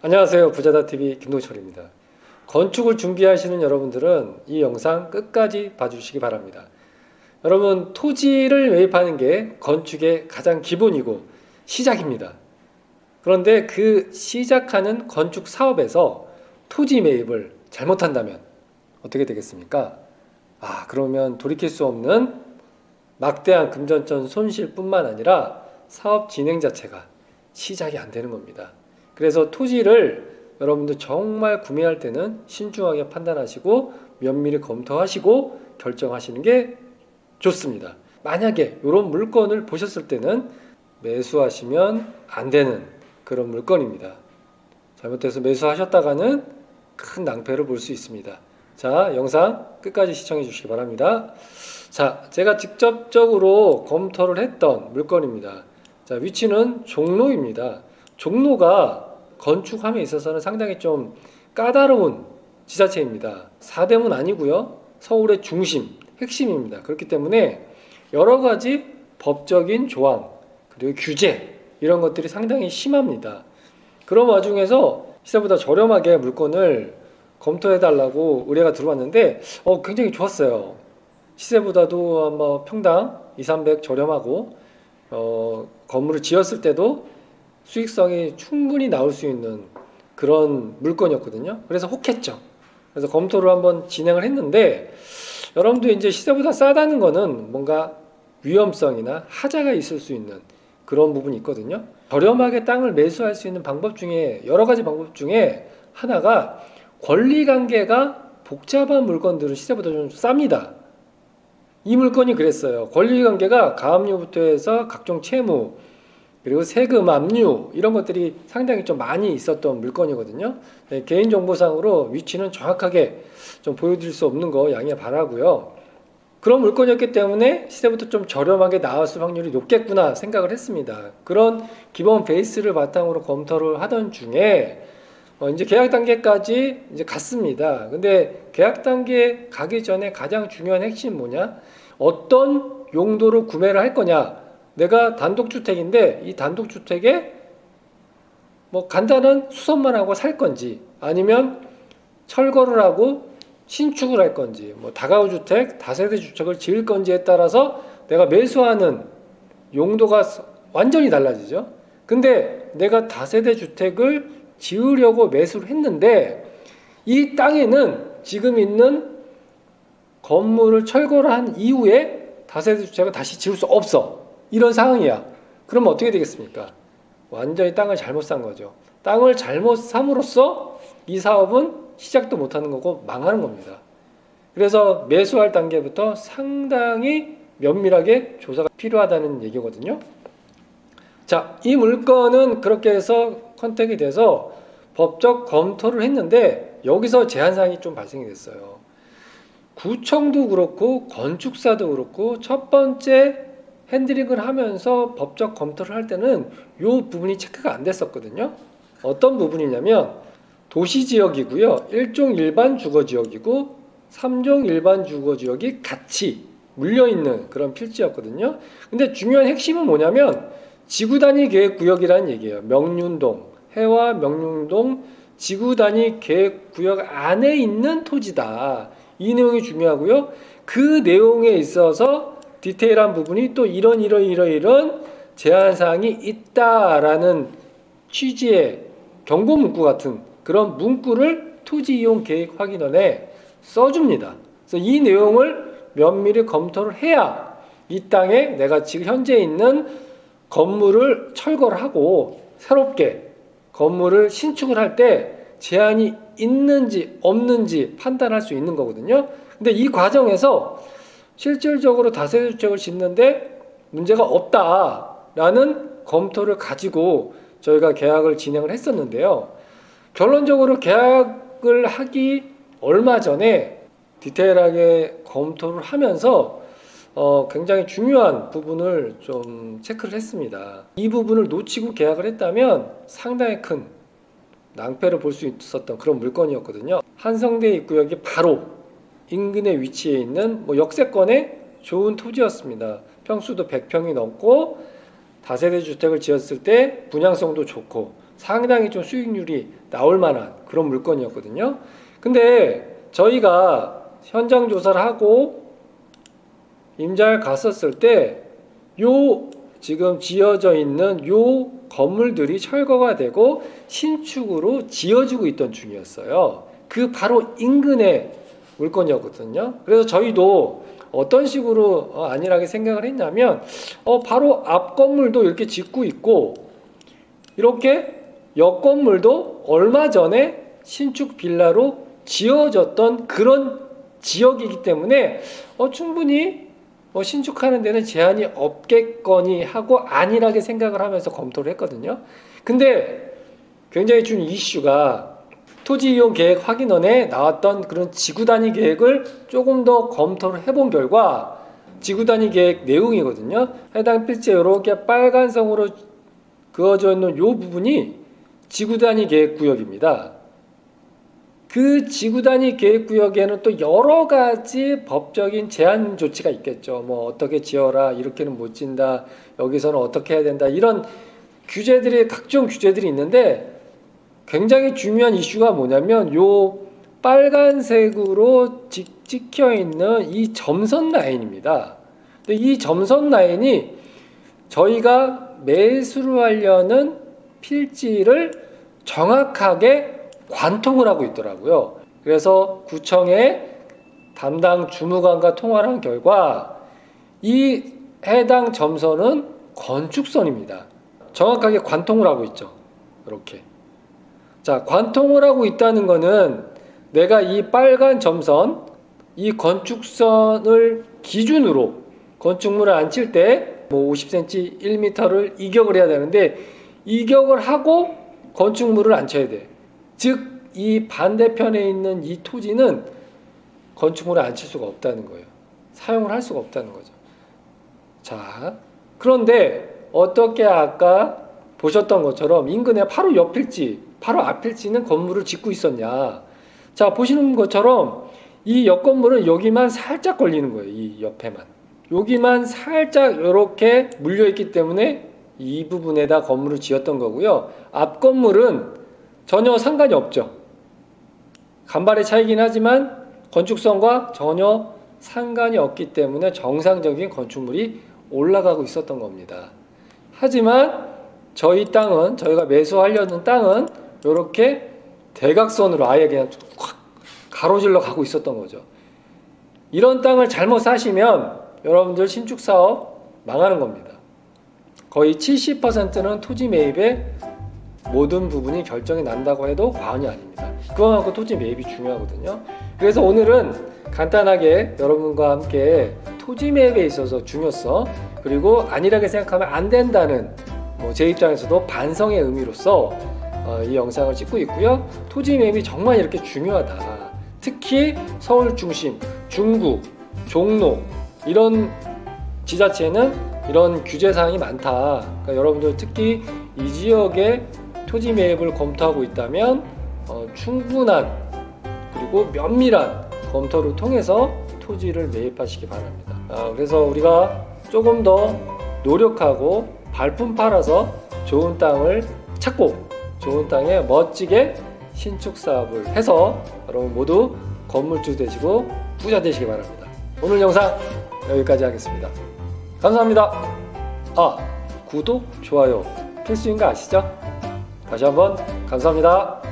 안녕하세요. 부자다TV 김동철입니다. 건축을 준비하시는 여러분들은 이 영상 끝까지 봐주시기 바랍니다. 여러분, 토지를 매입하는 게 건축의 가장 기본이고 시작입니다. 그런데 그 시작하는 건축 사업에서 토지 매입을 잘못한다면 어떻게 되겠습니까? 그러면 돌이킬 수 없는 막대한 금전적 손실뿐만 아니라 사업 진행 자체가 시작이 안 되는 겁니다. 그래서 토지를 여러분들 정말 구매할 때는 신중하게 판단하시고 면밀히 검토하시고 결정하시는 게 좋습니다. 만약에 이런 물건을 보셨을 때는 매수하시면 안 되는 그런 물건입니다. 잘못해서 매수하셨다가는 큰 낭패를 볼 수 있습니다. 자, 영상 끝까지 시청해 주시기 바랍니다. 자, 제가 직접적으로 검토를 했던 물건입니다. 자, 위치는 종로입니다. 종로가 건축함에 있어서는 상당히 좀 까다로운 지자체입니다. 사대문 아니고요. 서울의 중심, 핵심입니다. 그렇기 때문에 여러 가지 법적인 조항, 그리고 규제 이런 것들이 상당히 심합니다. 그런 와중에서 시세보다 저렴하게 물건을 검토해달라고 의뢰가 들어왔는데 굉장히 좋았어요. 시세보다도 아마 평당 200~300 저렴하고 건물을 지었을 때도 수익성이 충분히 나올 수 있는 그런 물건이었거든요. 그래서 혹했죠. 그래서 검토를 한번 진행을 했는데 여러분도 이제 시세보다 싸다는 거는 뭔가 위험성이나 하자가 있을 수 있는 그런 부분이 있거든요. 저렴하게 땅을 매수할 수 있는 방법 중에 여러 가지 방법 중에 하나가 권리관계가 복잡한 물건들은 시세보다 좀 쌉니다. 이 물건이 그랬어요. 권리관계가 가압류부터 해서 각종 채무 그리고 세금 압류 이런 것들이 상당히 좀 많이 있었던 물건이거든요. 네, 개인정보상으로 위치는 정확하게 좀 보여드릴 수 없는 거 양해 바라고요. 그런 물건이었기 때문에 시세부터 좀 저렴하게 나왔을 확률이 높겠구나 생각을 했습니다. 그런 기본 베이스를 바탕으로 검토를 하던 중에 이제 계약 단계까지 이제 갔습니다. 근데 계약 단계 가기 전에 가장 중요한 핵심 뭐냐? 어떤 용도로 구매를 할 거냐? 내가 단독주택인데 이 단독주택에 뭐 간단한 수선만 하고 살 건지 아니면 철거를 하고 신축을 할 건지 뭐 다가구주택, 다세대 주택을 지을 건지에 따라서 내가 매수하는 용도가 완전히 달라지죠. 근데 내가 다세대 주택을 지으려고 매수를 했는데 이 땅에는 지금 있는 건물을 철거를 한 이후에 다세대 주택을 다시 지을 수 없어. 이런 상황이야. 그러면 어떻게 되겠습니까? 완전히 땅을 잘못 산 거죠. 땅을 잘못 삼으로써 이 사업은 시작도 못하는 거고 망하는 겁니다. 그래서 매수할 단계부터 상당히 면밀하게 조사가 필요하다는 얘기거든요. 자, 이 물건은 그렇게 해서 컨택이 돼서 법적 검토를 했는데 여기서 제한사항이 좀 발생이 됐어요. 구청도 그렇고 건축사도 그렇고 첫 번째 핸들링을 하면서 법적 검토를 할 때는 이 부분이 체크가 안 됐었거든요. 어떤 부분이냐면 도시지역이고요. 1종 일반 주거지역이고 3종 일반 주거지역이 같이 물려있는 그런 필지였거든요. 근데 중요한 핵심은 뭐냐면 지구단위 계획구역이라는 얘기예요. 명륜동, 해와 명륜동 지구단위 계획구역 안에 있는 토지다. 이 내용이 중요하고요. 그 내용에 있어서 디테일한 부분이 또 이런 제한사항이 있다라는 취지의 경고 문구 같은 그런 문구를 토지이용 계획확인원에 써줍니다. 그래서 이 내용을 면밀히 검토를 해야 이 땅에 내가 지금 현재 있는 건물을 철거를 하고 새롭게 건물을 신축을 할 때 제한이 있는지 없는지 판단할 수 있는 거거든요. 근데 이 과정에서 실질적으로 다세대 주택을 짓는데 문제가 없다라는 검토를 가지고 저희가 계약을 진행을 했었는데요. 결론적으로 계약을 하기 얼마 전에 디테일하게 검토를 하면서 굉장히 중요한 부분을 좀 체크를 했습니다. 이 부분을 놓치고 계약을 했다면 상당히 큰 낭패를 볼 수 있었던 그런 물건이었거든요. 한성대 입구역이 바로 인근에 위치해 있는 역세권의 좋은 토지였습니다. 평수도 100평이 넘고 다세대 주택을 지었을 때 분양성도 좋고 상당히 좀 수익률이 나올 만한 그런 물건이었거든요. 근데 저희가 현장 조사를 하고 임장을 갔었을 때 요 지금 지어져 있는 요 건물들이 철거가 되고 신축으로 지어지고 있던 중이었어요. 그 바로 인근의 물건이었거든요. 그래서 저희도 어떤 식으로 안일하게 생각을 했냐면 바로 앞 건물도 이렇게 짓고 있고 이렇게 옆 건물도 얼마 전에 신축 빌라로 지어졌던 그런 지역이기 때문에 충분히 신축하는 데는 제한이 없겠거니 하고 안일하게 생각을 하면서 검토를 했거든요. 근데 굉장히 중요한 이슈가 토지 이용 계획 확인원에 나왔던 그런 지구 단위 계획을 조금 더 검토를 해본 결과 지구 단위 계획 내용이거든요. 해당 필지에 이렇게 빨간색으로 그어져 있는 이 부분이 지구 단위 계획 구역입니다. 그 지구 단위 계획 구역에는 또 여러 가지 법적인 제한 조치가 있겠죠. 뭐 어떻게 지어라, 이렇게는 못 짓는다, 여기서는 어떻게 해야 된다, 이런 규제들이 각종 규제들이 있는데 굉장히 중요한 이슈가 뭐냐면 요 빨간색으로 찍혀 있는 이 점선 라인입니다. 근데 이 점선 라인이 저희가 매수를 하려는 필지를 정확하게 관통을 하고 있더라고요. 그래서 구청의 담당 주무관과 통화를 한 결과 이 해당 점선은 건축선입니다. 정확하게 관통을 하고 있죠. 이렇게. 자, 관통을 하고 있다는 거는 내가 이 빨간 점선, 이 건축선을 기준으로 건축물을 앉힐 때 뭐 50cm, 1m를 이격을 해야 되는데 이격을 하고 건축물을 앉혀야 돼. 즉, 이 반대편에 있는 이 토지는 건축물을 앉힐 수가 없다는 거예요. 사용을 할 수가 없다는 거죠. 자, 그런데 어떻게 아까 보셨던 것처럼 인근에 바로 옆 필지, 바로 앞 필지는 건물을 짓고 있었냐. 자, 보시는 것처럼 이 옆 건물은 여기만 살짝 걸리는 거예요. 이 옆에만. 여기만 살짝 이렇게 물려있기 때문에 이 부분에다 건물을 지었던 거고요. 앞 건물은 전혀 상관이 없죠. 간발의 차이긴 하지만 건축성과 전혀 상관이 없기 때문에 정상적인 건축물이 올라가고 있었던 겁니다. 하지만 저희 땅은, 저희가 매수하려는 땅은 이렇게 대각선으로 아예 그냥 확 가로질러 가고 있었던 거죠. 이런 땅을 잘못 사시면 여러분들 신축사업 망하는 겁니다. 거의 70%는 토지 매입의 모든 부분이 결정이 난다고 해도 과언이 아닙니다. 그만큼 토지 매입이 중요하거든요. 그래서 오늘은 간단하게 여러분과 함께 토지 매입에 있어서 중요성, 그리고 안일하게 생각하면 안 된다는 제 입장에서도 반성의 의미로서 이 영상을 찍고 있고요. 토지 매입이 정말 이렇게 중요하다. 특히 서울 중심, 중구, 종로 이런 지자체는 이런 규제사항이 많다. 그러니까 여러분들 특히 이 지역에 토지 매입을 검토하고 있다면 충분한 그리고 면밀한 검토를 통해서 토지를 매입하시기 바랍니다. 그래서 우리가 조금 더 노력하고 발품 팔아서 좋은 땅을 찾고 좋은 땅에 멋지게 신축 사업을 해서 여러분 모두 건물주 되시고 부자 되시기 바랍니다. 오늘 영상 여기까지 하겠습니다. 감사합니다. 구독, 좋아요 필수인 거 아시죠? 다시 한번 감사합니다.